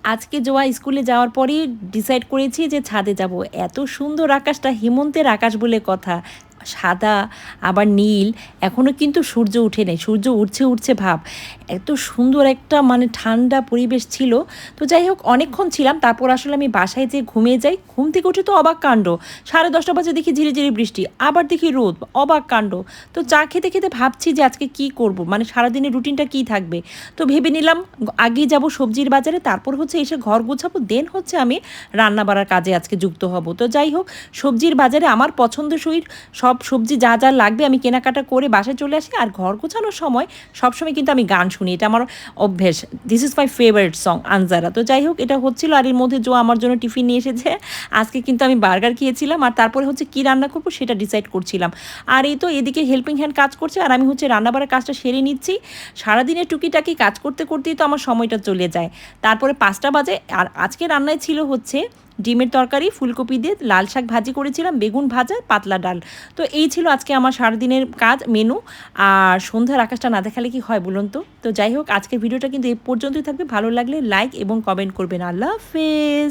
আজকে জোয়া স্কুলে যাওয়ার পরেই ডিসাইড করেছি যে ছাদে যাব। এত সুন্দর আকাশটা হেমন্তের আকাশ বলে কথা। সাদা আবার নীল, এখনও কিন্তু সূর্য উঠে নেই, সূর্য উঠছে উঠছে ভাব। এত সুন্দর একটা মানে ঠান্ডা পরিবেশ ছিল। তো যাই হোক অনেকক্ষণ ছিলাম, তারপর আসলে আমি বাসায় যেয়ে ঘুমিয়ে যাই। ঘুম থেকে উঠে তো অবাক কাণ্ড, 10:30 বাজে দেখি ঝিরি ঝিরি বৃষ্টি, আবার দেখি রোদ, অবাক কাণ্ড। তো চা খেতে খেতে ভাবছি যে আজকে কি করব, মানে সারাদিনের রুটিনটা কি থাকবে। তো ভেবে নিলাম আগেই যাব সবজির বাজারে, তারপর হচ্ছে এসে ঘর গোছাবো, দেন হচ্ছে আমি রান্না বাড়ার কাজে আজকে যুক্ত হব। তো যাই হোক সবজির বাজারে আমার পছন্দসই সব সবজি যা যা লাগবে আমি কেনাকাটা করে বাসায় চলে আসি। আর ঘর গোছানোর সময় সবসময় কিন্তু আমি গান শুনি, এটা আমার অভ্যেস। This is my favourite song Anjaara. তো যাই হোক এটা হচ্ছিল, আর এর মধ্যে জো আমার জন্য টিফিন নিয়ে এসেছে। আজকে কিন্তু আমি বার্গার খেয়েছিলাম, আর তারপরে হচ্ছে কী রান্না করবো সেটা ডিসাইড করছিলাম। আর এই তো এদিকে হেল্পিং হ্যান্ড কাজ করছে, আর আমি হচ্ছে রান্না বাড়ার কাজটা সেরে নিচ্ছি। সারাদিনের টুকিটাকি কাজ করতে করতেই তো আমার সময়টা চলে যায়। তারপরে 5টা বাজে, আর আজকে রান্নায় ছিল হচ্ছে ডিমের তরকারি, ফুলকপি দিয়ে লাল শাক ভাজি করেছিলাম, বেগুন ভাজা, পাতলা ডাল। তো এই ছিল আজকে আমার সারাদিনের কাজ মেনু। আর সন্ধ্যার আকাশটা না দেখালে কি হয় বলুন তো। তো যাই হোক আজকের ভিডিওটা কিন্তু এই পর্যন্তই থাকবে। ভালো লাগলে লাইক এবং কমেন্ট করবেন। আল্লাহ হাফেজ।